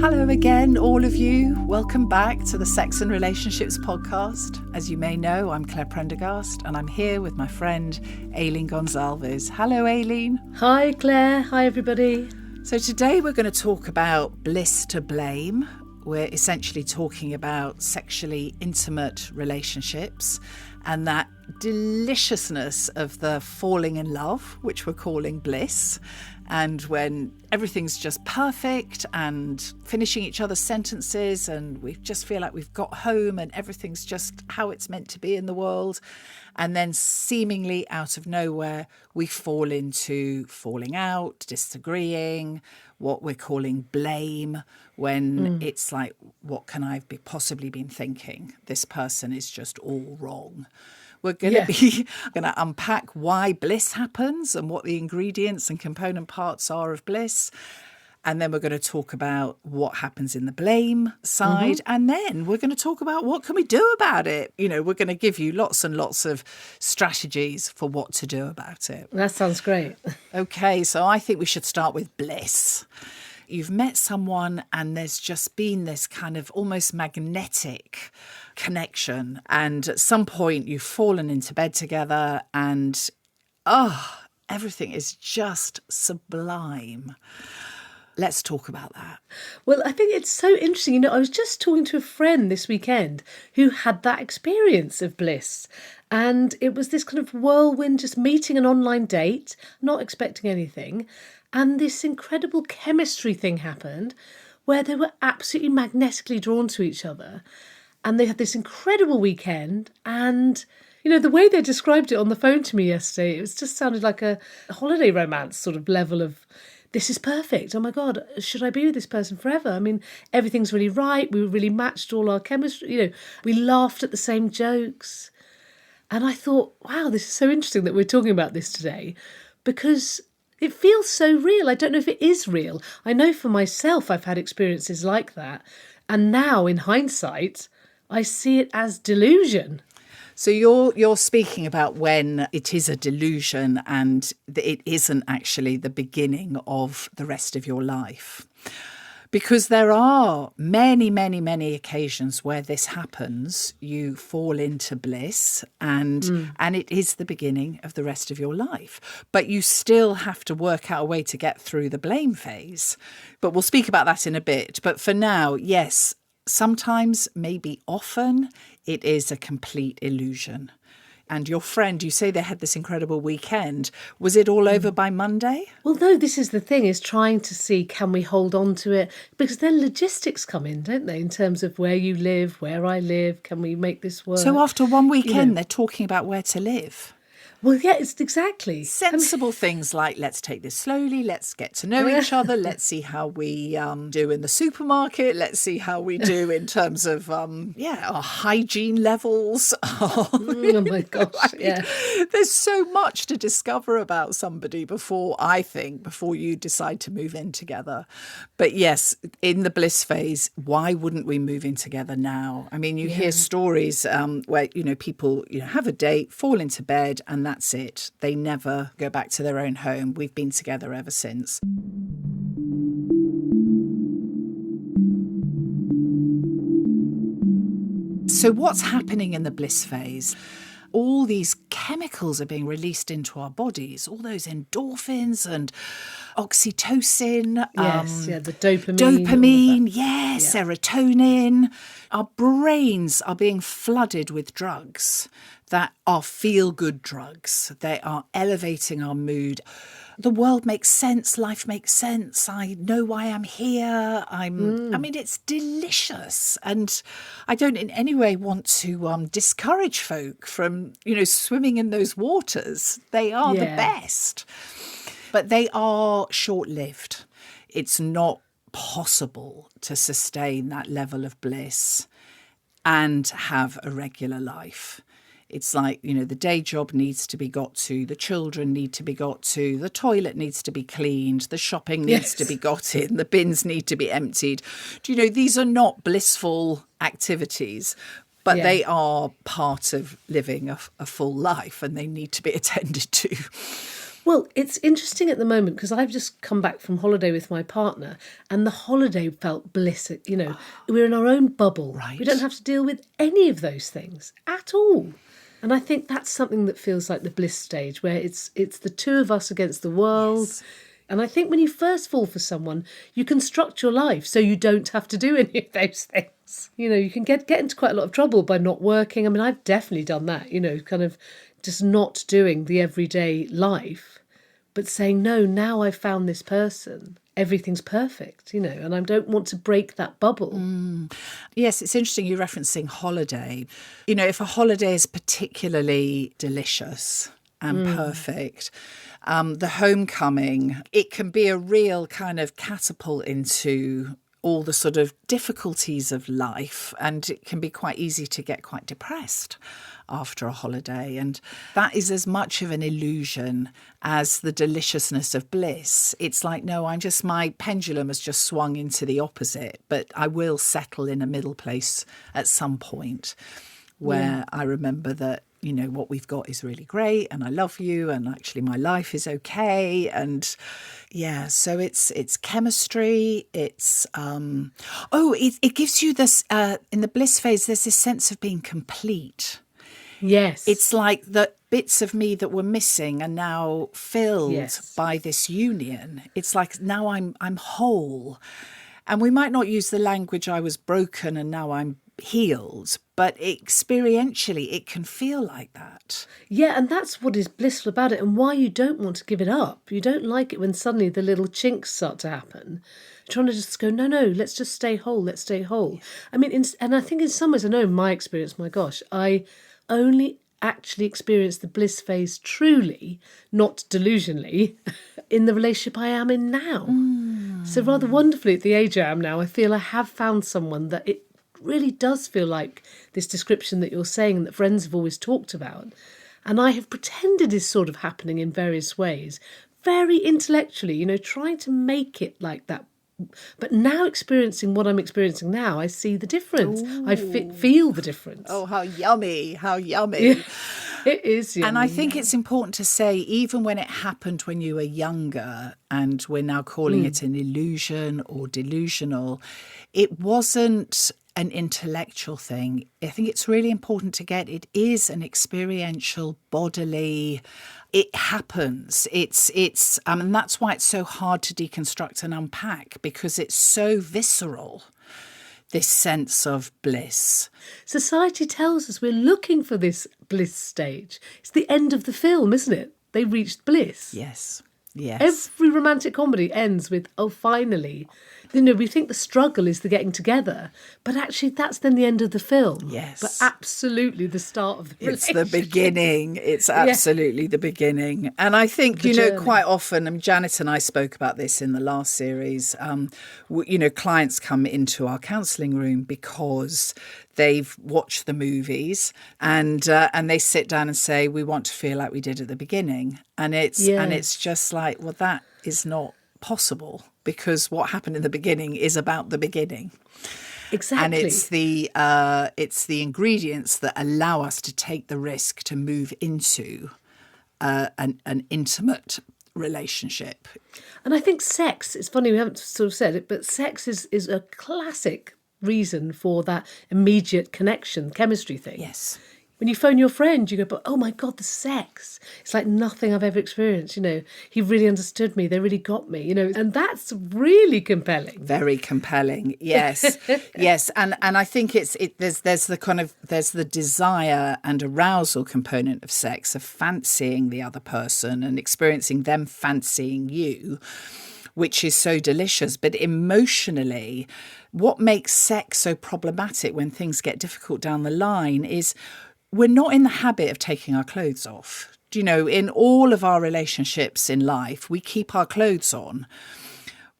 Hello again, all of you. Welcome back to the Sex and Relationships podcast. As you may know, I'm Clare Prendergast, and I'm here with my friend Aileen Gonzalez. Hello, Aileen. Hi, Claire. Hi, everybody. So today we're going to talk about bliss to blame. We're essentially talking about sexually intimate relationships and that deliciousness of the falling in love, which we're calling bliss. And when everything's just perfect and finishing each other's sentences and we just feel like we've got home and everything's just how it's meant to be in the world. And then seemingly out of nowhere, we fall into falling out, disagreeing, what we're calling blame, when it's like, what can I have possibly been thinking? This person is just all wrong. We're going to unpack why bliss happens and what the ingredients and component parts are of bliss. And then we're going to talk about what happens in the blame side. Mm-hmm. And then we're going to talk about what can we do about it. You know, we're going to give you lots and lots of strategies for what to do about it. That sounds great. Okay, so I think we should start with bliss. You've met someone and there's just been this kind of almost magnetic connection. And at some point you've fallen into bed together and, everything is just sublime. Let's talk about that. Well, I think it's so interesting. You know, I was just talking to a friend this weekend who had that experience of bliss. And it was this kind of whirlwind, just meeting an online date, not expecting anything. And this incredible chemistry thing happened where they were absolutely magnetically drawn to each other. And they had this incredible weekend. And, you know, the way they described it on the phone to me yesterday, it was just sounded like a holiday romance sort of level of, this is perfect. Oh, my God, should I be with this person forever? I mean, everything's really right. We really matched all our chemistry. You know, we laughed at the same jokes. And I thought, wow, this is so interesting that we're talking about this today because it feels so real. I don't know if it is real. I know for myself, I've had experiences like that. And now, in hindsight, I see it as delusion. So you're speaking about when it is a delusion and it isn't actually the beginning of the rest of your life. Because there are many, many, many occasions where this happens, you fall into bliss and it is the beginning of the rest of your life. But you still have to work out a way to get through the blame phase. But we'll speak about that in a bit. But for now, yes, sometimes, maybe often, it is a complete illusion. And your friend, you say they had this incredible weekend. Was it all over by Monday? Well, no, this is the thing, is trying to see, can we hold on to it? Because then logistics come in, don't they, in terms of where you live, where I live, can we make this work? So after one weekend, they're talking about where to live. Well, yeah, it's exactly. Sensible things like, let's take this slowly, let's get to know each other, let's see how we do in the supermarket, let's see how we do in terms of, our hygiene levels. Oh my gosh, yeah. There's so much to discover about somebody before you decide to move in together. But yes, in the bliss phase, why wouldn't we move in together now? I mean, you hear stories where, people, have a date, fall into bed, and that's it. They never go back to their own home. We've been together ever since. So what's happening in the bliss phase? All these chemicals are being released into our bodies, all those endorphins and oxytocin. The dopamine. Serotonin. Our brains are being flooded with drugs that are feel-good drugs. They are elevating our mood. The world makes sense. Life makes sense. I know why I'm here. I mean, it's delicious. And I don't in any way want to discourage folk from, swimming in those waters. They are the best. But they are short-lived. It's not possible to sustain that level of bliss and have a regular life. It's like, the day job needs to be got to, the children need to be got to, the toilet needs to be cleaned, the shopping needs to be got in, the bins need to be emptied. Do you know, these are not blissful activities, but they are part of living a full life and they need to be attended to. Well, it's interesting at the moment because I've just come back from holiday with my partner, and the holiday felt bliss. We're in our own bubble. Right. We don't have to deal with any of those things at all. And I think that's something that feels like the bliss stage, where it's the two of us against the world. Yes. And I think when you first fall for someone, you construct your life so you don't have to do any of those things. You can get into quite a lot of trouble by not working. I mean, I've definitely done that, kind of just not doing the everyday life, but saying, no, now I've found this person. Everything's perfect, and I don't want to break that bubble. Yes, it's interesting you're referencing holiday. If a holiday is particularly delicious and perfect, the homecoming, it can be a real kind of catapult into all the sort of difficulties of life, and it can be quite easy to get quite depressed after a holiday. And that is as much of an illusion as the deliciousness of bliss. It's like, no, my pendulum has just swung into the opposite, but I will settle in a middle place at some point where I remember that, what we've got is really great and I love you and actually my life is okay. And so it's chemistry. It's, it gives you this, in the bliss phase, there's this sense of being complete. Yes. It's like the bits of me that were missing are now filled by this union. It's like now I'm whole. And we might not use the language I was broken and now I'm healed, but experientially it can feel like that. Yeah, and that's what is blissful about it and why you don't want to give it up. You don't like it when suddenly the little chinks start to happen. You're trying to just go, no, let's just stay whole, let's stay whole. I mean, and I think in some ways, I know my experience, my gosh, I only actually experienced the bliss phase truly, not delusionally, in the relationship I am in now. So rather wonderfully at the age I am now, I feel I have found someone that it really does feel like this description that you're saying and that friends have always talked about. And I have pretended is sort of happening in various ways, very intellectually, trying to make it like that. But now experiencing what I'm experiencing now, I see the difference. Ooh. I feel the difference. Oh, how yummy, how yummy. Yeah, it is yummy. And I think it's important to say, even when it happened when you were younger, and we're now calling it an illusion or delusional, it wasn't an intellectual thing. I think it's really important to get it is an experiential, bodily. It happens. It's and that's why it's so hard to deconstruct and unpack, because it's so visceral, this sense of bliss. Society tells us we're looking for this bliss stage. It's the end of the film, isn't it? They reached bliss. Yes. Yes. Every romantic comedy ends with, oh, finally. We think the struggle is the getting together, but actually that's then the end of the film. Yes. But absolutely the start of the relationship. It's the beginning. It's absolutely the beginning. And I think, quite often, Janet and I spoke about this in the last series, clients come into our counselling room because they've watched the movies and they sit down and say, we want to feel like we did at the beginning. And it's just like, well, that is not possible, because what happened in the beginning is about the beginning. Exactly. And it's the ingredients that allow us to take the risk to move into an intimate relationship. And I think sex, it's funny, we haven't sort of said it, but sex is a classic reason for that immediate connection, chemistry thing. Yes. When you phone your friend, you go, but oh my God, the sex. It's like nothing I've ever experienced, He really understood me. They really got me, And that's really compelling. Very compelling, yes. Yes, and I think there's the desire and arousal component of sex, of fancying the other person and experiencing them fancying you, which is so delicious. But emotionally, what makes sex so problematic when things get difficult down the line is we're not in the habit of taking our clothes off. In all of our relationships in life, we keep our clothes on.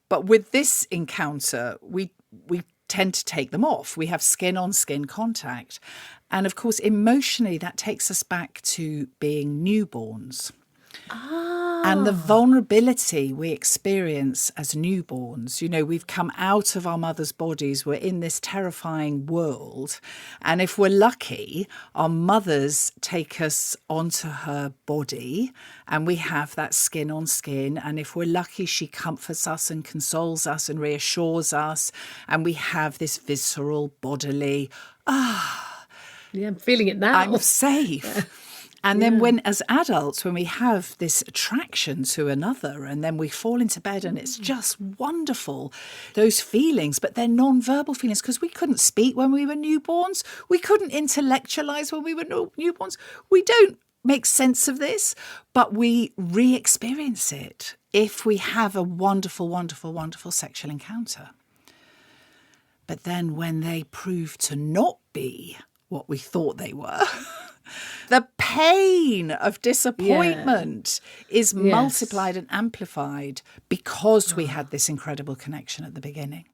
But with this encounter, we tend to take them off. We have skin-on-skin contact. And of course, emotionally, that takes us back to being newborns. And the vulnerability we experience as newborns, we've come out of our mother's bodies, we're in this terrifying world. And if we're lucky, our mothers take us onto her body and we have that skin on skin. And if we're lucky, she comforts us and consoles us and reassures us. And we have this visceral, bodily, Yeah, I'm feeling it now. I'm safe. And then when, as adults, when we have this attraction to another and then we fall into bed and it's just wonderful, those feelings, but they're non-verbal feelings because we couldn't speak when we were newborns. We couldn't intellectualize when we were newborns. We don't make sense of this, but we re-experience it if we have a wonderful, wonderful, wonderful sexual encounter. But then when they prove to not be what we thought they were, the pain of disappointment is multiplied and amplified because we had this incredible connection at the beginning.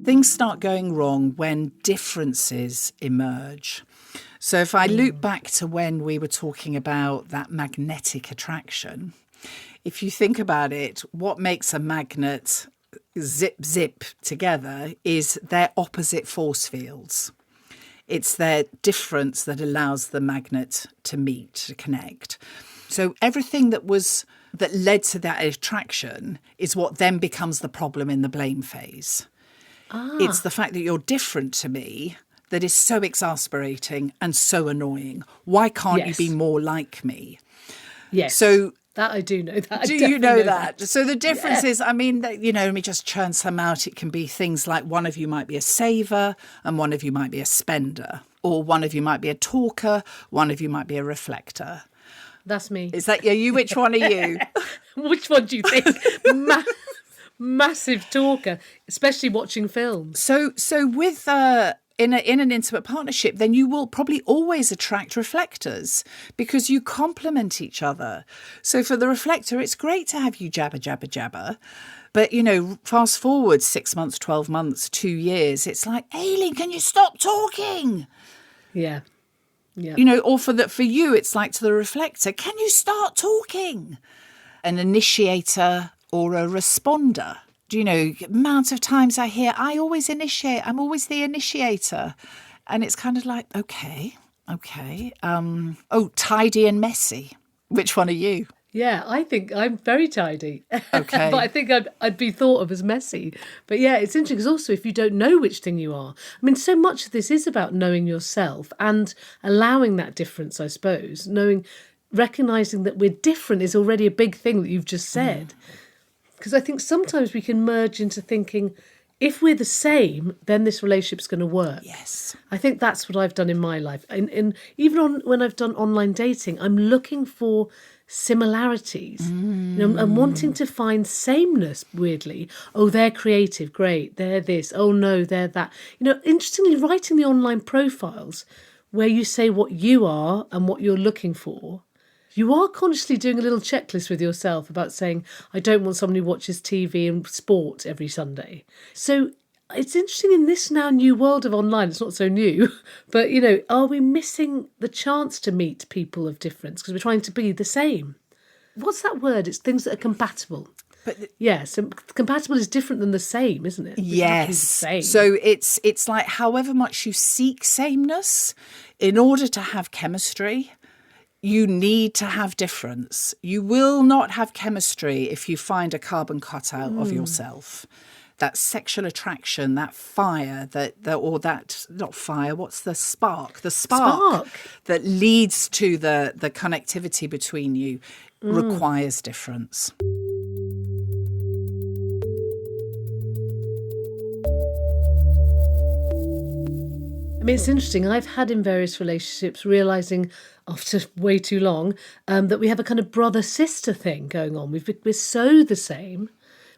Things start going wrong when differences emerge. So if I loop back to when we were talking about that magnetic attraction, if you think about it, what makes a magnet zip together is their opposite force fields. It's their difference that allows the magnet to meet, to connect. So everything that led to that attraction is what then becomes the problem in the blame phase. It's the fact that you're different to me that is so exasperating and so annoying. Why can't you be more like me? Yes. So that I do know that. Do you know that? So the difference is, let me just churn some out. It can be things like one of you might be a saver and one of you might be a spender. Or one of you might be a talker, one of you might be a reflector. That's me. Is that you? Which one are you? Which one do you think? Massive talker, especially watching films. So with in an intimate partnership, then you will probably always attract reflectors because you complement each other. So for the reflector, it's great to have you jabber, jabber, jabber. But, fast forward 6 months, 12 months, 2 years, it's like, Aileen, can you stop talking? Yeah. Or for you, it's like to the reflector, can you start talking? An initiator or a responder. Do amount of times I hear, I always initiate, I'm always the initiator. And it's kind of like, okay. Tidy and messy. Which one are you? Yeah, I think I'm very tidy. Okay. But I think I'd be thought of as messy. But yeah, it's interesting because also if you don't know which thing you are, I mean, so much of this is about knowing yourself and allowing that difference, I suppose. Recognising that we're different is already a big thing that you've just said. Because I think sometimes we can merge into thinking, if we're the same, then this relationship's going to work. Yes. I think that's what I've done in my life. Even when I've done online dating, I'm looking for similarities. I'm wanting to find sameness, weirdly. Oh, they're creative, great. They're this. Oh, no, they're that. Interestingly, writing the online profiles where you say what you are and what you're looking for, you are consciously doing a little checklist with yourself about saying, I don't want someone who watches TV and sport every Sunday. So it's interesting in this now new world of online, it's not so new, but, are we missing the chance to meet people of difference because we're trying to be the same? What's that word? It's things that are compatible. So compatible is different than the same, isn't it? Yes. Same. So it's like however much you seek sameness, in order to have chemistry, you need to have difference. You will not have chemistry if you find a carbon cutout of yourself. That sexual attraction, that fire, not fire, what's the spark? The spark that leads to the connectivity between you requires difference. I mean, it's interesting. I've had in various relationships realising after way too long that we have a kind of brother-sister thing going on. We're so the same.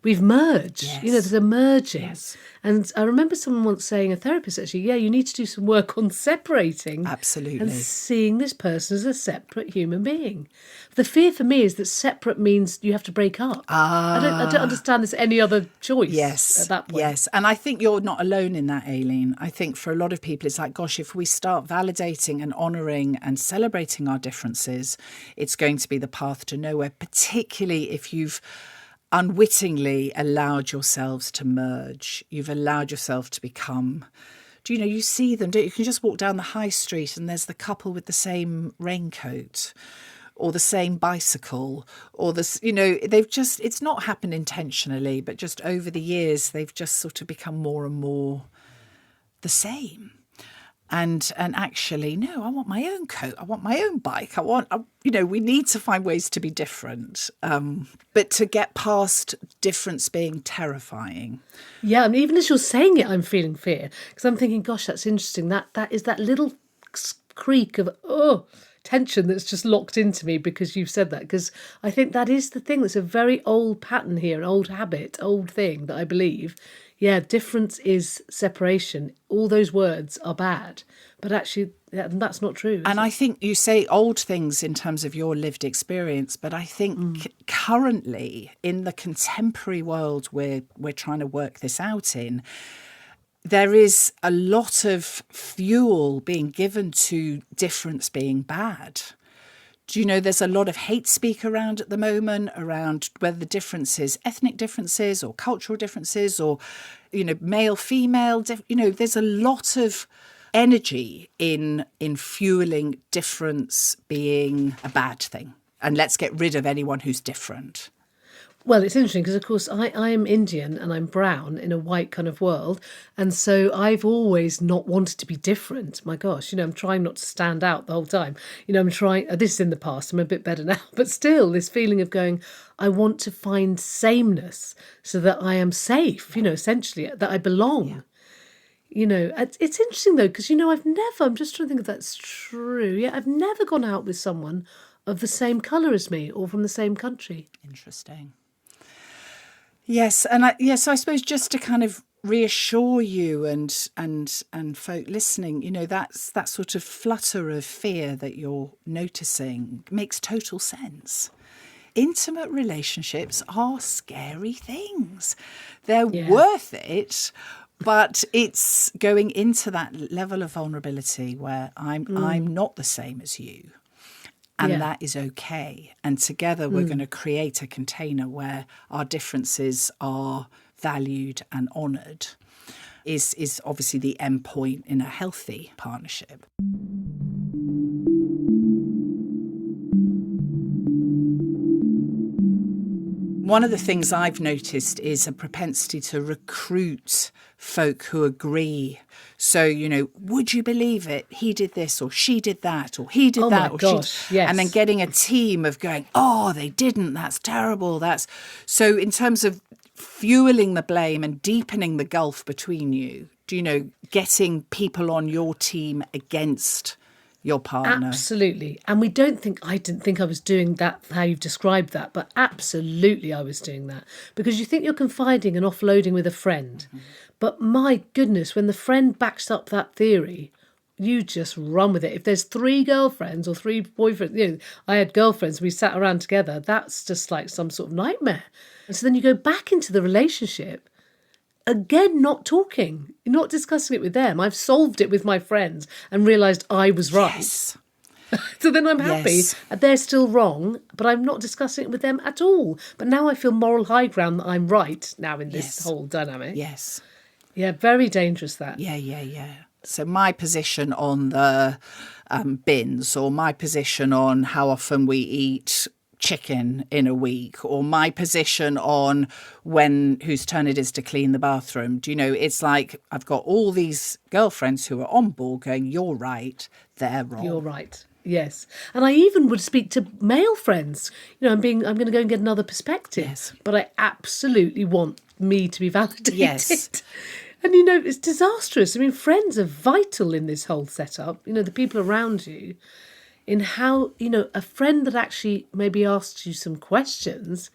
we've merged. Yes. There's a merging. Yes. And I remember someone once saying, a therapist actually, you need to do some work on separating. Absolutely. And seeing this person as a separate human being. The fear for me is that separate means you have to break up. I don't understand there's any other choice at that point. Yes. And I think you're not alone in that, Aileen. I think for a lot of people, it's like, gosh, if we start validating and honouring and celebrating our differences, it's going to be the path to nowhere, particularly if you've unwittingly allowed yourselves to merge. You've allowed yourself to become... you see them, don't you? You can just walk down the high street and there's the couple with the same raincoat or the same bicycle or they've just, it's not happened intentionally, but just over the years, they've just sort of become more and more the same. And actually, no, I want my own coat. I want my own bike. We need to find ways to be different. But to get past difference being terrifying. Yeah, and even as you're saying it, I'm feeling fear. Because I'm thinking, gosh, that's interesting. That is that little creak of, tension that's just locked into me because you've said that. Because I think that is the thing that's a very old pattern here, an old habit, old thing that I believe. Yeah, difference is separation. All those words are bad. But actually, that's not true. And I think you say old things in terms of your lived experience, but I think currently in the contemporary world we're trying to work this out in, there is a lot of fuel being given to difference being bad. Do you know there's a lot of hate speak around at the moment around whether the difference is ethnic differences or cultural differences or, male, female. There's a lot of energy in fueling difference being a bad thing. And let's get rid of anyone who's different. Well, it's interesting because, of course, I am Indian and I'm brown in a white kind of world. And so I've always not wanted to be different. My gosh, I'm trying not to stand out the whole time. I'm trying, this is in the past, I'm a bit better now. But still, this feeling of going, I want to find sameness so that I am safe, essentially, that I belong. Yeah. It's interesting, though, because, I'm just trying to think if that's true. Yeah, I've never gone out with someone of the same colour as me or from the same country. Interesting. Yes, so I suppose just to kind of reassure you and folk listening, that's that sort of flutter of fear that you're noticing makes total sense. Intimate relationships are scary things. They're worth it, but it's going into that level of vulnerability where I'm not the same as you. And that is okay. And together we're going to create a container where our differences are valued and honoured is obviously the end point in a healthy partnership. One of the things I've noticed is a propensity to recruit folk who agree. So, would you believe it? He did this or she did that or he did that. Oh my gosh, yes. And then getting a team of going, oh, they didn't. That's terrible. So in terms of fueling the blame and deepening the gulf between you, getting people on your team against your partner. Absolutely. And I didn't think I was doing that, how you've described that, but absolutely I was doing that. Because you think you're confiding and offloading with a friend. Mm-hmm. But my goodness, when the friend backs up that theory, you just run with it. If there's 3 girlfriends or 3 boyfriends, I had girlfriends, we sat around together, that's just like some sort of nightmare. And so then you go back into the relationship, again, not talking, not discussing it with them. I've solved it with my friends and realised I was right. Yes. So then I'm happy. Yes. They're still wrong, but I'm not discussing it with them at all. But now I feel moral high ground that I'm right now in this whole dynamic. Yes. Yeah, very dangerous that. Yeah. So my position on the bins or my position on how often we eat chicken in a week or my position on whose turn it is to clean the bathroom. It's like I've got all these girlfriends who are on board going, you're right, they're wrong. You're right. Yes. And I even would speak to male friends. I'm going to go and get another perspective. Yes. But I absolutely want me to be validated. Yes. And, it's disastrous. I mean, friends are vital in this whole setup. The people around you, in how, a friend that actually maybe asks you some questions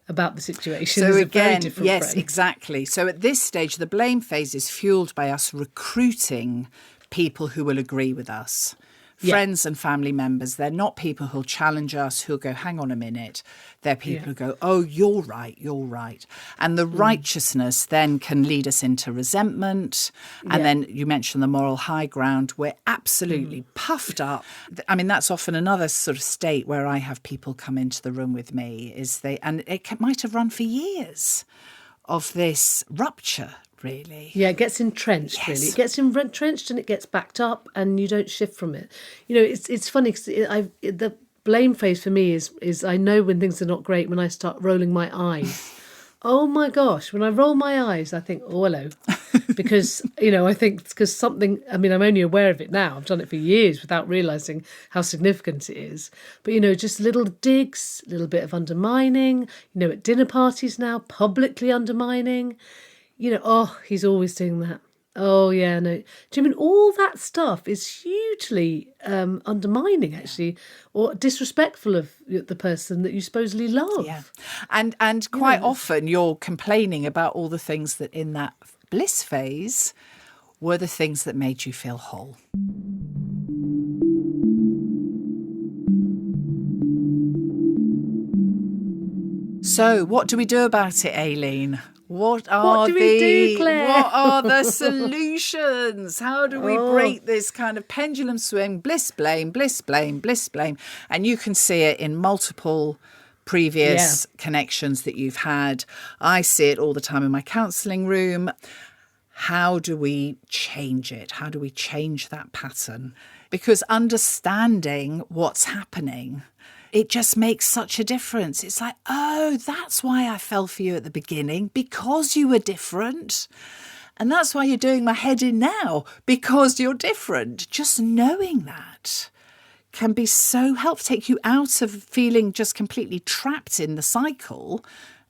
about the situation. So Is again, a very different yes, frame. exactly. So at this stage, the blame phase is fueled by us recruiting people who will agree with us. Friends and family members, they're not people who'll challenge us, who'll go, hang on a minute. They're people who go, oh, you're right, you're right. And the righteousness then can lead us into resentment. And then you mentioned the moral high ground. We're absolutely puffed up. I mean, that's often another sort of state where I have people come into the room with me, and it might have run for years of this rupture. Really? Yeah, it gets entrenched, really. It gets entrenched and it gets backed up and you don't shift from it. You know, it's funny because the blame phase for me is I know when things are not great when I start rolling my eyes. Oh my gosh, when I roll my eyes, I think, oh, hello. Because, I think it's because something, I'm only aware of it now. I've done it for years without realising how significant it is. But, just little digs, a little bit of undermining, at dinner parties now, publicly undermining. Oh, he's always doing that. Oh, yeah, no. Do you mean all that stuff is hugely undermining, actually, or disrespectful of the person that you supposedly love? Yeah. And quite often you're complaining about all the things that in that bliss phase were the things that made you feel whole. So what do we do about it, Aileen? What do we do, Claire? What are the solutions? How do we break this kind of pendulum swing? Bliss, blame, bliss, blame, bliss, blame. And you can see it in multiple previous connections that you've had. I see it all the time in my counselling room. How do we change it? How do we change that pattern? Because understanding what's happening, it just makes such a difference. It's like, oh, that's why I fell for you at the beginning, because you were different. And that's why you're doing my head in now, because you're different. Just knowing that can be so helpful, take you out of feeling just completely trapped in the cycle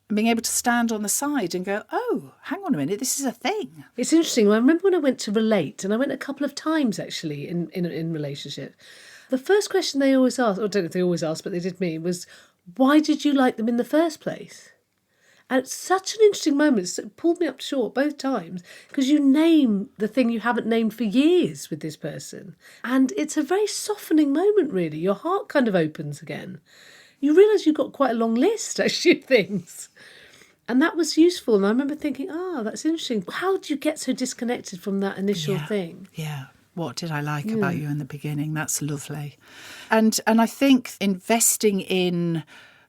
and being able to stand on the side and go, oh, hang on a minute, this is a thing. It's interesting. I remember when I went to relate, and I went a couple of times actually in relationship. The first question they always ask, or I don't know if they always ask, but they did me, was, why did you like them in the first place? And it's such an interesting moment. It pulled me up short both times because you name the thing you haven't named for years with this person. And it's a very softening moment, really. Your heart kind of opens again. You realise you've got quite a long list, actually, of things. And that was useful. And I remember thinking, that's interesting. How do you get so disconnected from that initial thing? Yeah. What did I like about you in the beginning? That's lovely. And I think investing in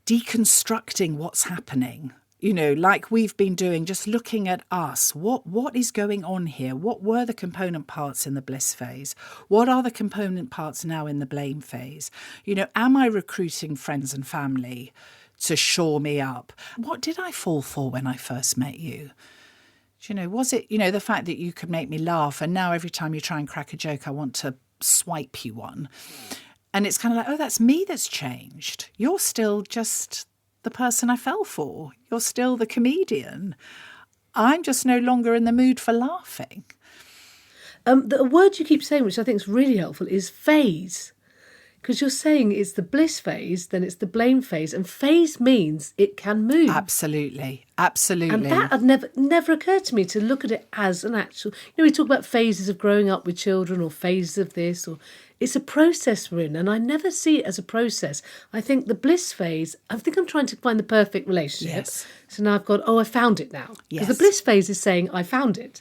deconstructing what's happening, like we've been doing, just looking at us. What is going on here? What were the component parts in the bliss phase? What are the component parts now in the blame phase? Am I recruiting friends and family to shore me up? What did I fall for when I first met you? Was it, the fact that you could make me laugh, and now every time you try and crack a joke, I want to swipe you one. And it's kind of like, oh, that's me that's changed. You're still just the person I fell for. You're still the comedian. I'm just no longer in the mood for laughing. The word you keep saying, which I think is really helpful, is phase. Because you're saying it's the bliss phase, then it's the blame phase. And phase means it can move. Absolutely. Absolutely. And that had never occurred to me, to look at it as an actual... we talk about phases of growing up with children, or phases of this, or... It's a process we're in, and I never see it as a process. I think the bliss phase, I think I'm trying to find the perfect relationship. Yes. So now I've got, I found it now. Yes. Because the bliss phase is saying, I found it.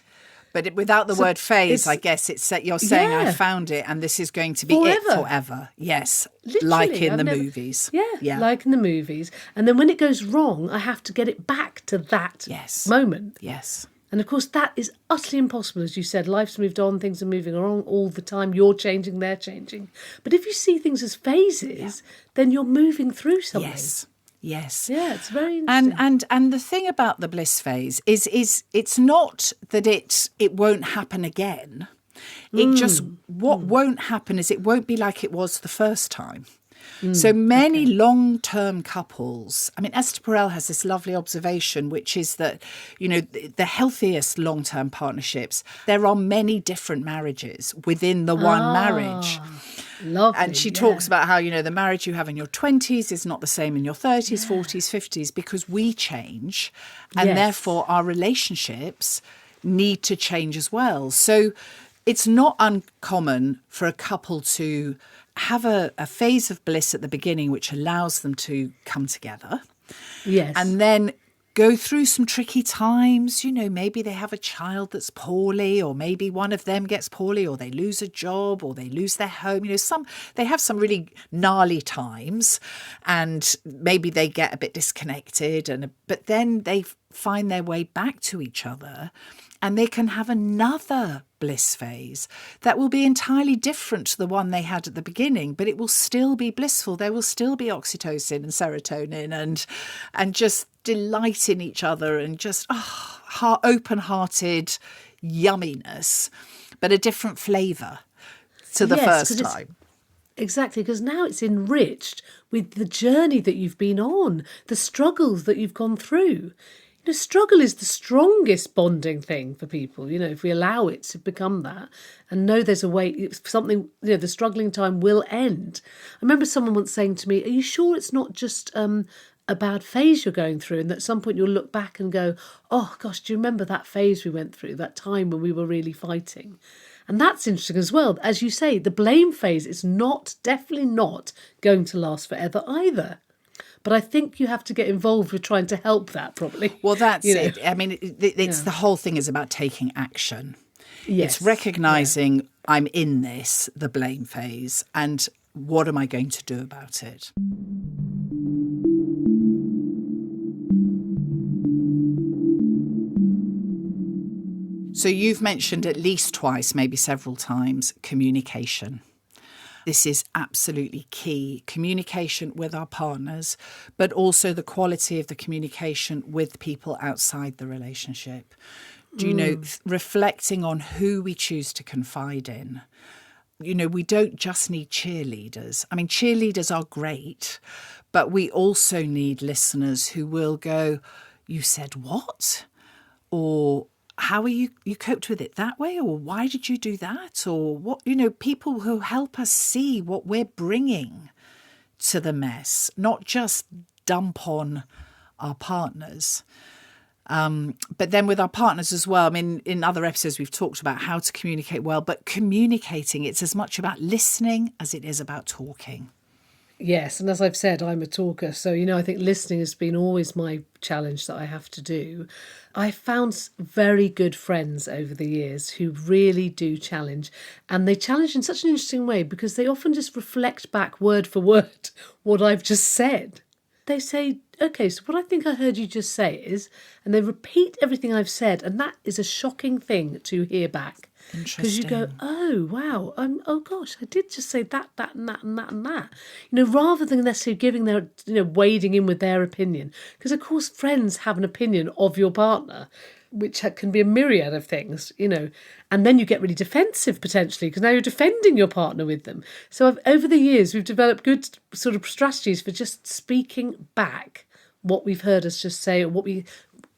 But without the word phase, I guess you're saying I found it and this is going to be it forever. Yes, literally, like in the movies. Yeah, like in the movies. And then when it goes wrong, I have to get it back to that moment. Yes. And of course, that is utterly impossible. As you said, life's moved on, things are moving along all the time. You're changing, they're changing. But if you see things as phases, then you're moving through something. Yes. Yeah, it's very interesting. And the thing about the bliss phase is it's not that it won't happen again. It just, what won't happen is it won't be like it was the first time. So many long-term couples, Esther Perel has this lovely observation, which is that, the healthiest long-term partnerships, there are many different marriages within the one marriage. Lovely. And she talks about how, the marriage you have in your 20s is not the same in your 30s, 40s, 50s, because we change. And therefore our relationships need to change as well. So it's not uncommon for a couple to have a phase of bliss at the beginning, which allows them to come together. Yes. And then go through some tricky times. Maybe they have a child that's poorly, or maybe one of them gets poorly, or they lose a job, or they lose their home. They have some really gnarly times, and maybe they get a bit disconnected, but then they find their way back to each other, and they can have another bliss phase that will be entirely different to the one they had at the beginning, but it will still be blissful. There will still be oxytocin and serotonin and just delight in each other and just open-hearted yumminess, but a different flavour to the first time. Exactly, because now it's enriched with the journey that you've been on, the struggles that you've gone through. Struggle is the strongest bonding thing for people, if we allow it to become that and know there's a way, it's something, the struggling time will end. I remember someone once saying to me, are you sure it's not just a bad phase you're going through, and that at some point you'll look back and go, oh gosh, do you remember that phase we went through, that time when we were really fighting? And that's interesting as well. As you say, the blame phase is definitely not going to last forever either. But I think you have to get involved with trying to help that, probably. Well, that's it. I mean, it's the whole thing is about taking action. Yes. It's recognising I'm in this, the blame phase, and what am I going to do about it? So you've mentioned at least twice, maybe several times, communication. This is absolutely key. Communication with our partners, but also the quality of the communication with people outside the relationship. Reflecting on who we choose to confide in. We don't just need cheerleaders. I mean, cheerleaders are great, but we also need listeners who will go, you said what? Or how are you coped with it that way? Or why did you do that? Or what, people who help us see what we're bringing to the mess, not just dump on our partners. But then with our partners as well, I mean, in other episodes, we've talked about how to communicate well, but communicating, it's as much about listening as it is about talking. Yes, and as I've said, I'm a talker. So, I think listening has been always my challenge that I have to do. I found very good friends over the years who really do challenge. And they challenge in such an interesting way because they often just reflect back word for word what I've just said. They say, okay, so what I think I heard you just say is, and they repeat everything I've said. And that is a shocking thing to hear back. Because you go, oh, wow, oh gosh, I did just say that, and that, and that, and that. Rather than necessarily giving their, wading in with their opinion. Because, of course, friends have an opinion of your partner, which can be a myriad of things, And then you get really defensive, potentially, because now you're defending your partner with them. So over the years, we've developed good sort of strategies for just speaking back what we've heard us just say, or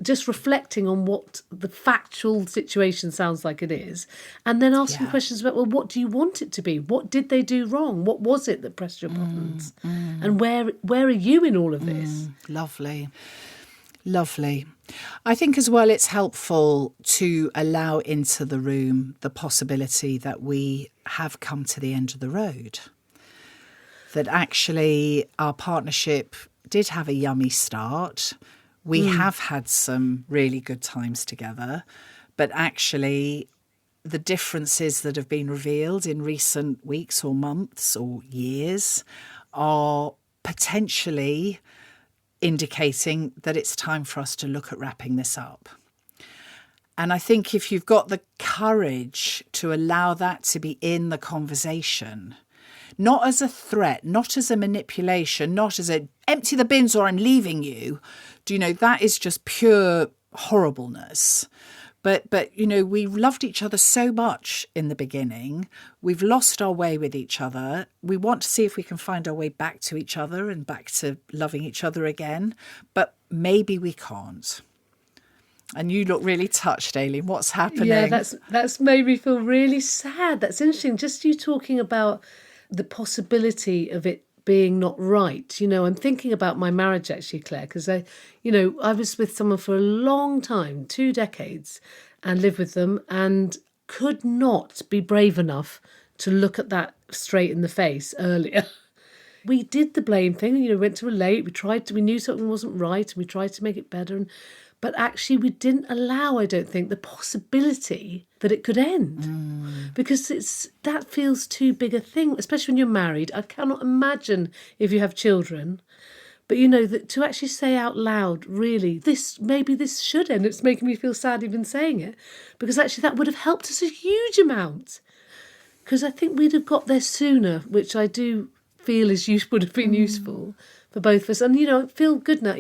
just reflecting on what the factual situation sounds like it is, and then asking questions about, well, what do you want it to be? What did they do wrong? What was it that pressed your buttons? And where are you in all of this? Lovely. I think as well it's helpful to allow into the room the possibility that we have come to the end of the road. That actually our partnership did have a yummy start. We have had some really good times together, but actually the differences that have been revealed in recent weeks or months or years are potentially indicating that it's time for us to look at wrapping this up. And I think if you've got the courage to allow that to be in the conversation, not as a threat, not as a manipulation, not as a empty the bins or I'm leaving you. That is just pure horribleness. But we loved each other so much in the beginning. We've lost our way with each other. We want to see if we can find our way back to each other and back to loving each other again. But maybe we can't. And you look really touched, Aileen. What's happening? Yeah, that's made me feel really sad. That's interesting. Just you talking about the possibility of it being not right. I'm thinking about my marriage actually, Claire, because I was with someone for a long time, 2 decades, and lived with them and could not be brave enough to look at that straight in the face earlier. We did the blame thing, went to relate, we knew something wasn't right and we tried to make it better. But actually we didn't allow, I don't think, the possibility that it could end. Because that feels too big a thing, especially when you're married. I cannot imagine if you have children. But that to actually say out loud, really, maybe this should end. It's making me feel sad even saying it. Because actually that would have helped us a huge amount. Because I think we'd have got there sooner, which I do feel would have been useful for both of us. And, I feel good now.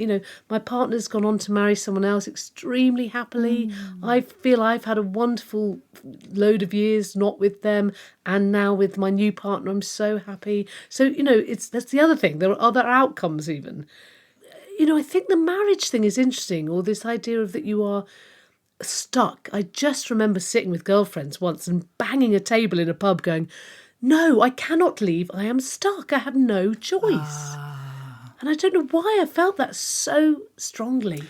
My partner's gone on to marry someone else extremely happily. I feel I've had a wonderful load of years not with them. And now with my new partner, I'm so happy. So, that's the other thing. There are other outcomes even. I think the marriage thing is interesting, or this idea of that you are stuck. I just remember sitting with girlfriends once and banging a table in a pub going, no, I cannot leave. I am stuck. I have no choice. And I don't know why I felt that so strongly.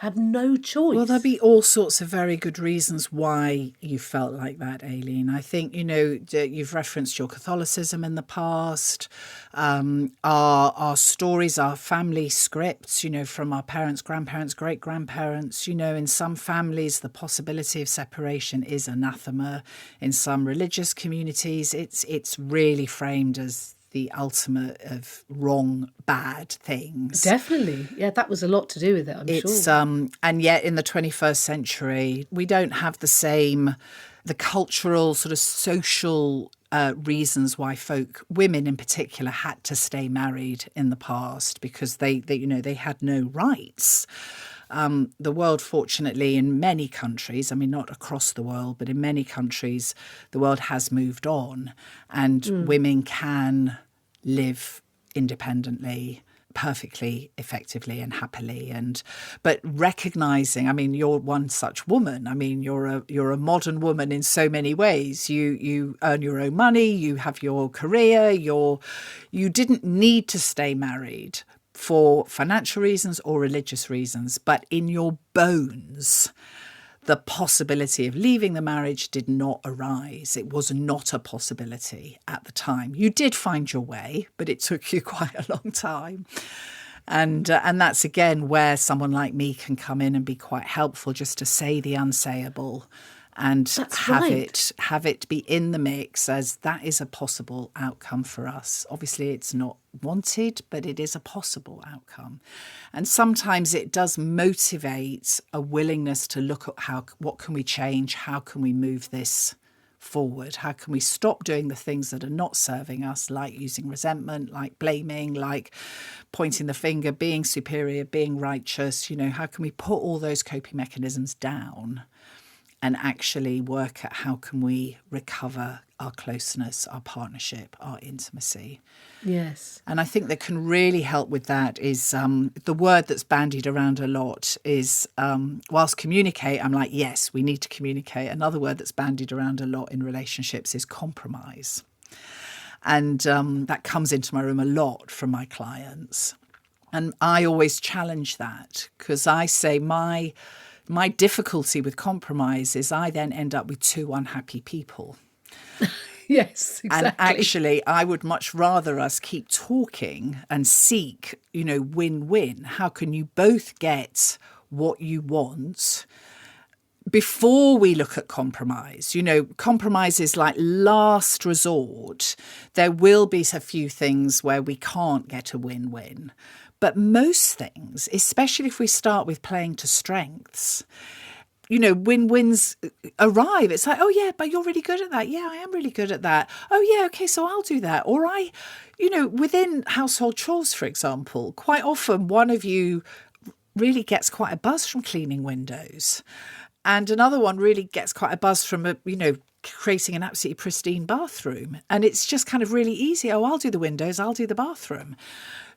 Had no choice. Well, there'll be all sorts of very good reasons why you felt like that, Aileen. I think, you've referenced your Catholicism in the past, our stories, our family scripts, from our parents, grandparents, great-grandparents. In some families, the possibility of separation is anathema. In some religious communities, it's really framed as the ultimate of wrong, bad things. Definitely. Yeah, that was a lot to do with it, I'm sure. And yet in the 21st century, we don't have the cultural sort of social reasons why women in particular, had to stay married in the past because they had no rights. The world, fortunately, in many countries, not across the world, but in many countries, the world has moved on and women can live independently, perfectly, effectively and happily. But recognising, you're one such woman. You're a modern woman in so many ways. You earn your own money, you have your career, you didn't need to stay married for financial reasons or religious reasons, but in your bones, the possibility of leaving the marriage did not arise. It was not a possibility at the time. You did find your way, but it took you quite a long time. And that's, again, where someone like me can come in and be quite helpful, just to say the unsayable and have it be in the mix as that is a possible outcome for us. Obviously, it's not wanted, but it is a possible outcome. And sometimes it does motivate a willingness to look at what can we change? How can we move this forward? How can we stop doing the things that are not serving us, like using resentment, like blaming, like pointing the finger, being superior, being righteous? How can we put all those coping mechanisms down and actually work at how can we recover our closeness, our partnership, our intimacy? Yes. And I think that can really help with that is the word that's bandied around a lot is, whilst communicate, I'm like, yes, we need to communicate. Another word that's bandied around a lot in relationships is compromise. And that comes into my room a lot from my clients. And I always challenge that because I say my difficulty with compromise is I then end up with 2 unhappy people. Yes, exactly. And actually, I would much rather us keep talking and seek, win-win. How can you both get what you want before we look at compromise? Compromise is like last resort. There will be a few things where we can't get a win-win. But most things, especially if we start with playing to strengths, win-wins arrive. It's like, oh, yeah, but you're really good at that. Yeah, I am really good at that. Oh, yeah, okay, so I'll do that. Or within household chores, for example, quite often one of you really gets quite a buzz from cleaning windows. And another one really gets quite a buzz from, creating an absolutely pristine bathroom. And it's just kind of really easy. Oh, I'll do the windows. I'll do the bathroom.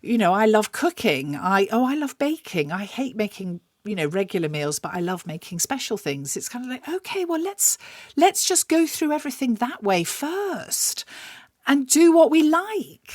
I love cooking. I love baking. I hate making regular meals, but I love making special things. It's kind of like, okay, well, let's just go through everything that way first. and do what we like.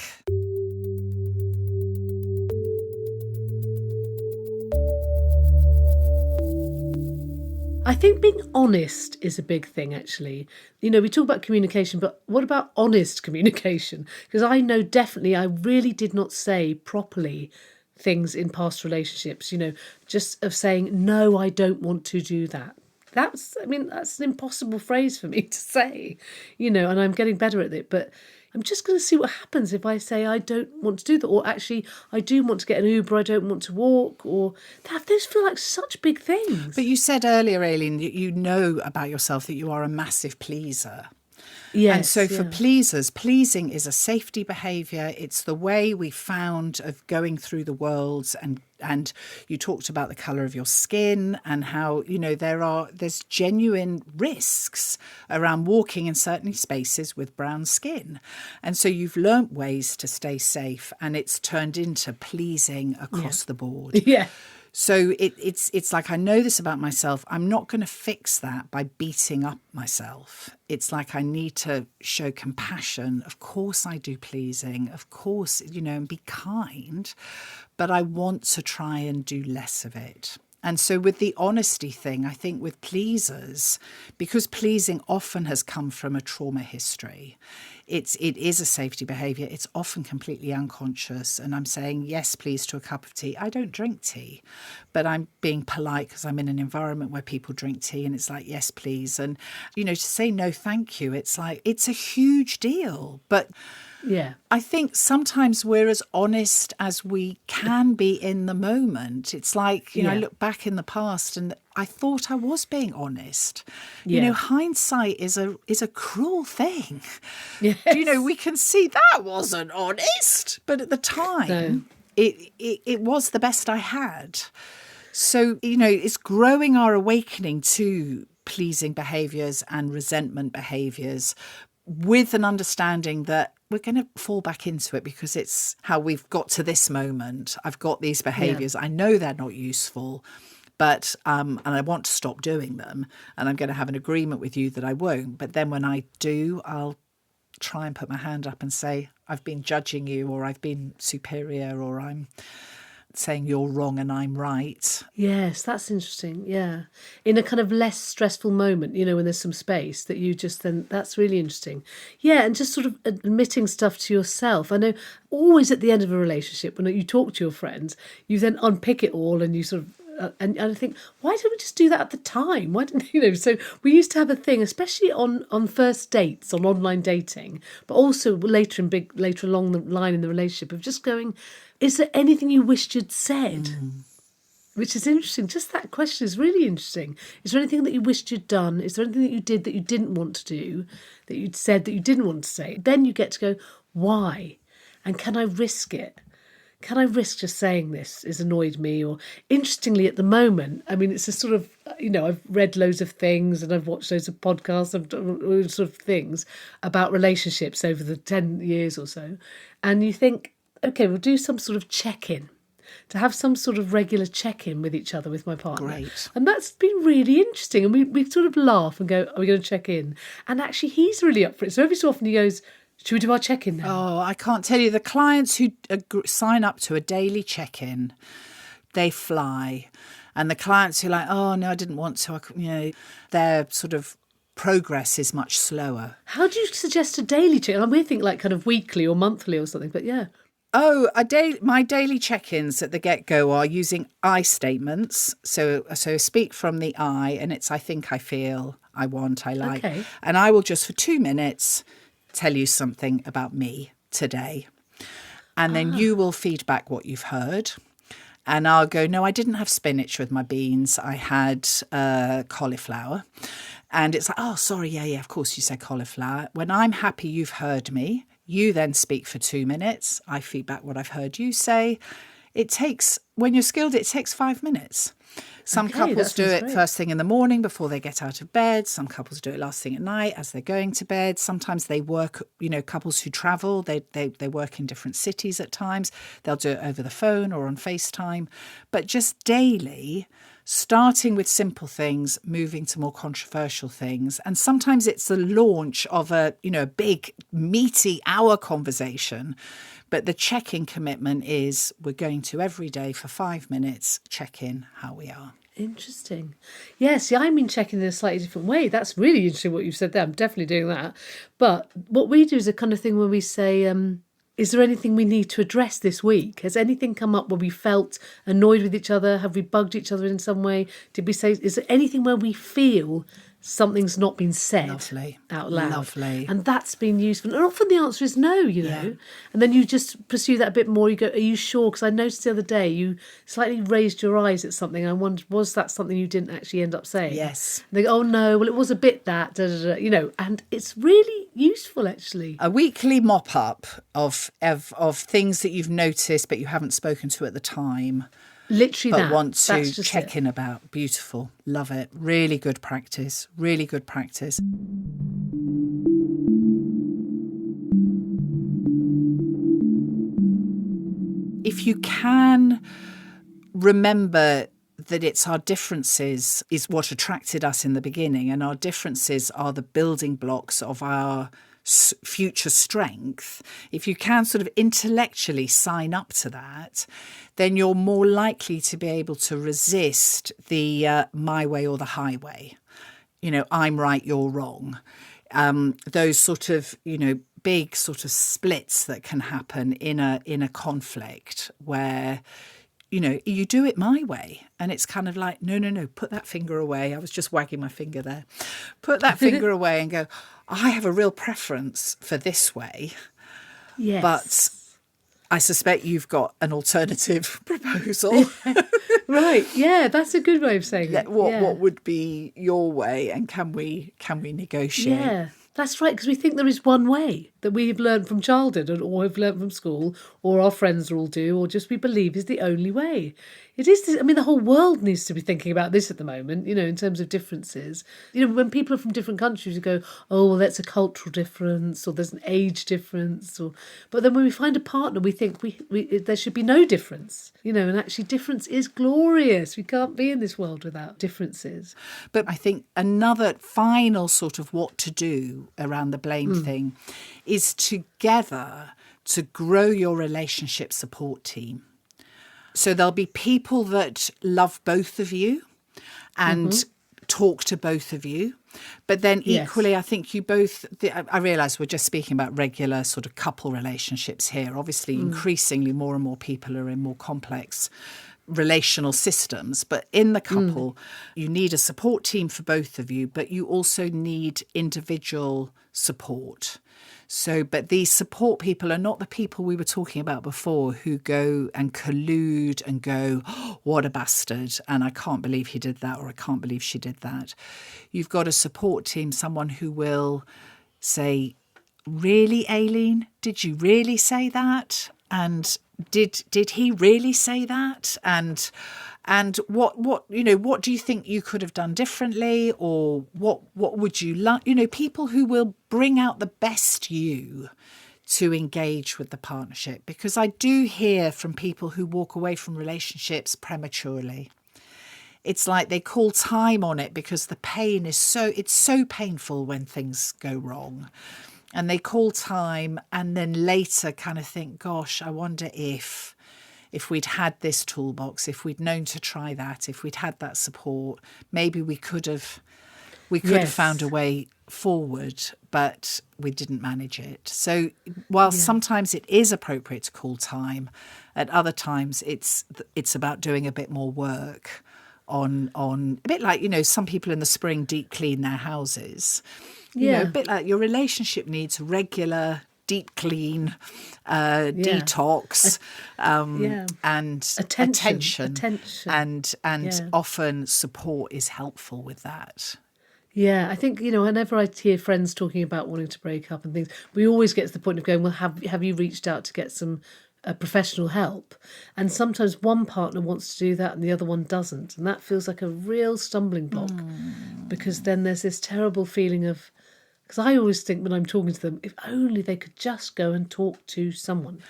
I think being honest is a big thing, actually. You know, we talk about communication, but what about honest communication? Because I know definitely I really did not say properly things in past relationships, you know, just of saying, no, I don't want to do that. That's an impossible phrase for me to say, you know, and I'm getting better at it. But I'm just going to see what happens if I say I don't want to do that, or actually I do want to get an Uber, I don't want to walk, or that. Those feel like such big things. But you said earlier, Aileen, that you know about yourself that you are a massive pleaser. Yes, and so for pleasers, pleasing is a safety behaviour. It's the way we found of going through the world. And you talked about the colour of your skin and how, you know, there's genuine risks around walking in certain spaces with brown skin. And so you've learnt ways to stay safe, and it's turned into pleasing across the board. Yeah. So it's like, I know this about myself. I'm not going to fix that by beating up myself. It's like I need to show compassion. Of course I do pleasing. Of course, you know, and be kind. But I want to try and do less of it. And so with the honesty thing, I think with pleasers, because pleasing often has come from a trauma history, it is a safety behaviour. It's often completely unconscious. And I'm saying, yes, please, to a cup of tea. I don't drink tea, but I'm being polite because I'm in an environment where people drink tea, and it's like, yes, please. And, you know, to say no, thank you, it's like, it's a huge deal. But yeah, I think sometimes we're as honest as we can be in the moment. It's like, you know, I look back in the past and I thought I was being honest. You know, hindsight is a cruel thing. Yes. You know, we can see that wasn't honest, but at the time, it was the best I had. So, you know, it's growing our awakening to pleasing behaviours and resentment behaviours, with an understanding that we're going to fall back into it because it's how we've got to this moment. I've got these behaviours. I know they're not useful, but and I want to stop doing them. And I'm going to have an agreement with you that I won't. But then when I do, I'll try and put my hand up and say, I've been judging you, or I've been superior, or I'm saying you're wrong and I'm right. Yes, that's interesting. Yeah. In a kind of less stressful moment, you know, when there's some space that you just then, that's really interesting. Yeah. And just sort of admitting stuff to yourself. I know always at the end of a relationship, when you talk to your friends, you then unpick it all and you sort of, and I think, why didn't we just do that at the time? Why didn't, you know, so we used to have a thing, especially on first dates, on online dating, but also later along the line in the relationship, of just going, is there anything you wished you'd said? Which is interesting. Just that question is really interesting. Is there anything that you wished you'd done? Is there anything that you did that you didn't want to do, that you'd said that you didn't want to say? Then you get to go, why? And can I risk it? Can I risk just saying this has annoyed me? Or interestingly, at the moment, I mean, it's a sort of, you know, I've read loads of things and I've watched loads of podcasts and sort of things about relationships over the 10 years or so. And you think, okay, we'll do some sort of check-in, to have some sort of regular check-in with each other, with my partner. Great. And that's been really interesting. And we sort of laugh and go, are we going to check in? And actually, he's really up for it. So every so often he goes, should we do our check-in now? Oh, I can't tell you. The clients who sign up to a daily check-in, they fly. And the clients who are like, oh, no, I didn't want to, you know, their sort of progress is much slower. How do you suggest a daily check-in? I mean, we think like kind of weekly or monthly or something, but yeah. Oh, my daily check-ins at the get-go are using I statements. So speak from the I, and it's I think, I feel, I want, I like. Okay. And I will just for 2 minutes tell you something about me today. And then you will feed back what you've heard. And I'll go, no, I didn't have spinach with my beans. I had cauliflower. And it's like, oh, sorry, yeah, of course you said cauliflower. When I'm happy you've heard me, you then speak for 2 minutes. I feed back what I've heard you say. It takes, when you're skilled, it takes 5 minutes. Some couples do it first thing in the morning before they get out of bed. Some couples do it last thing at night as they're going to bed. Sometimes they work, you know, couples who travel, they work in different cities at times. They'll do it over the phone or on FaceTime. But just daily, starting with simple things, moving to more controversial things. And sometimes it's the launch of a big, meaty hour conversation. But the check-in commitment is we're going to every day for 5 minutes, check in how we are. Interesting. Yeah, see, I mean checking in a slightly different way. That's really interesting what you've said there. I'm definitely doing that. But what we do is a kind of thing where we say, is there anything we need to address this week? Has anything come up where we felt annoyed with each other? Have we bugged each other in some way? Did we say, is there anything where we feel something's not been said out loud? Lovely. And that's been useful. And often the answer is no, know. And then you just pursue that a bit more. You go, are you sure? Because I noticed the other day you slightly raised your eyes at something. I wondered, was that something you didn't actually end up saying? Yes. And they go, oh no, well it was a bit that, and it's really useful actually. A weekly mop-up of things that you've noticed but you haven't spoken to at the time. Literally but that. Want to check in about. Beautiful. Love it. Really good practice. Really good practice. If you can remember that it's our differences is what attracted us in the beginning, and our differences are the building blocks of our future strength, if you can sort of intellectually sign up to that, then you're more likely to be able to resist the my way or the highway. I'm right, you're wrong. Those sort of, big sort of splits that can happen in a conflict where, you do it my way. And it's kind of like, no, put that finger away. I was just wagging my finger there. Put that finger away and go, I have a real preference for this way. Yes. But I suspect you've got an alternative proposal. Right. Yeah, that's a good way of saying it. What would be your way, and can we negotiate? Yeah. That's right, because we think there is one way that we have learned from childhood or have learned from school or our friends all do or just we believe is the only way. It is, the whole world needs to be thinking about this at the moment, in terms of differences. When people are from different countries, you go, oh, well, that's a cultural difference or there's an age difference. But then when we find a partner, we think there should be no difference, and actually difference is glorious. We can't be in this world without differences. But I think another final sort of what to do around the blame thing is together to grow your relationship support team. So there'll be people that love both of you and talk to both of you. But then equally, I think you both, I realise we're just speaking about regular sort of couple relationships here. Obviously, increasingly more and more people are in more complex relational systems. But in the couple, you need a support team for both of you, but you also need individual support. So, but these support people are not the people we were talking about before who go and collude and go, oh, what a bastard, and I can't believe he did that, or I can't believe she did that. You've got a support team, someone who will say, really, Aileen, did you really say that? And did he really say that? And what do you think you could have done differently, or what would you like? People who will bring out the best you to engage with the partnership, because I do hear from people who walk away from relationships prematurely. It's like they call time on it because the pain is it's so painful when things go wrong. And they call time and then later kind of think, gosh, I wonder if we'd had this toolbox, if we'd known to try that, if we'd had that support, maybe we could have found a way forward, but we didn't manage it. So while sometimes it is appropriate to call time, at other times it's about doing a bit more work on a bit like, some people in the spring deep clean their houses. A bit like your relationship needs regular deep clean, detox, and attention. And often support is helpful with that. Yeah, I think, whenever I hear friends talking about wanting to break up and things, we always get to the point of going, well, have you reached out to get some professional help? And sometimes one partner wants to do that and the other one doesn't. And that feels like a real stumbling block because then there's this terrible feeling of, because I always think when I'm talking to them, if only they could just go and talk to someone.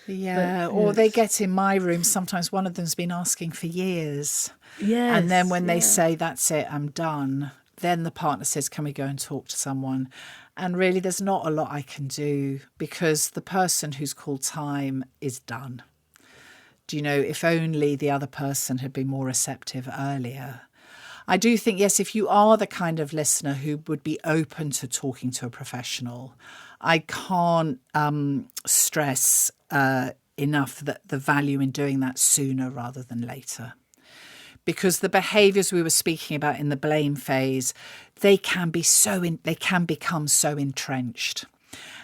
Yeah, or they get in my room. Sometimes one of them's been asking for years. Yes. And then when they say, that's it, I'm done, then the partner says, can we go and talk to someone? And really, there's not a lot I can do because the person who's called time is done. Do you know, if only the other person had been more receptive earlier. I do think, yes, if you are the kind of listener who would be open to talking to a professional, I can't stress enough that the value in doing that sooner rather than later. Because the behaviours we were speaking about in the blame phase, they can become so entrenched.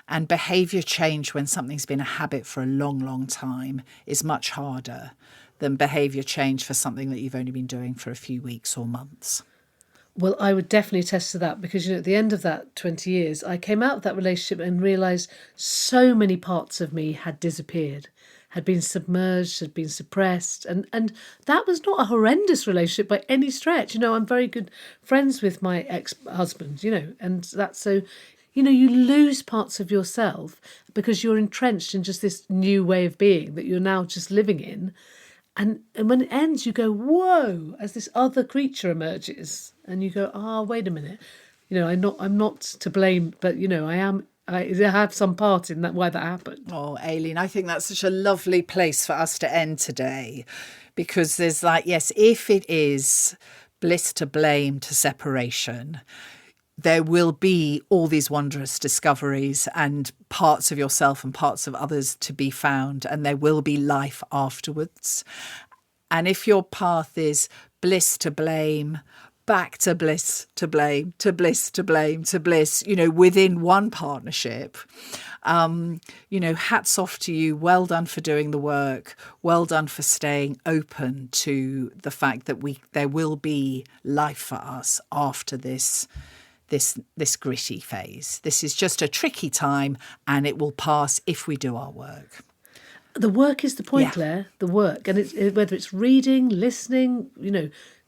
And behaviour change when something's been a habit for a long, long time is much harder than behaviour change for something that you've only been doing for a few weeks or months. Well, I would definitely attest to that because, at the end of that 20 years, I came out of that relationship and realised so many parts of me had disappeared, had been submerged, had been suppressed. And that was not a horrendous relationship by any stretch. I'm very good friends with my ex-husband, and that's so... you lose parts of yourself because you're entrenched in just this new way of being that you're now just living in. And when it ends, you go, whoa, as this other creature emerges. And you go, wait a minute. I'm not to blame, but, I have some part in that, why that happened. Oh, Aileen, I think that's such a lovely place for us to end today. Because there's yes, if it is bliss to blame to separation, there will be all these wondrous discoveries and parts of yourself and parts of others to be found, and there will be life afterwards. And if your path is bliss to blame, back to bliss to blame, to bliss to blame, to bliss, within one partnership, hats off to you. Well done for doing the work. Well done for staying open to the fact that there will be life for us after this gritty phase. This is just a tricky time and it will pass if we do our work. The work is the point, Claire, the work. And whether it's reading, listening,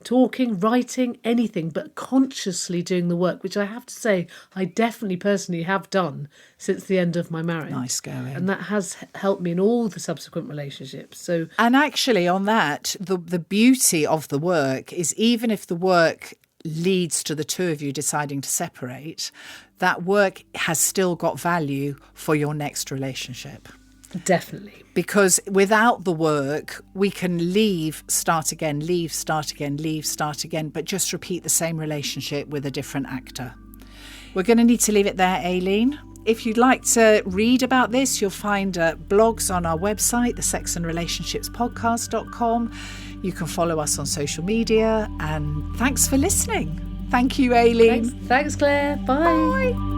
talking, writing, anything, but consciously doing the work, which I have to say I definitely personally have done since the end of my marriage. Nice going. And that has helped me in all the subsequent relationships. So, and actually on that, the beauty of the work is even if the work leads to the two of you deciding to separate, that work has still got value for your next relationship. Definitely. Because without the work, we can leave, start again, leave, start again, leave, start again, but just repeat the same relationship with a different actor. We're going to need to leave it there, Aileen. If you'd like to read about this, you'll find blogs on our website, thesexandrelationshipspodcast.com. You can follow us on social media, and thanks for listening. Thank you, Aileen. Thanks Claire. Bye. Bye.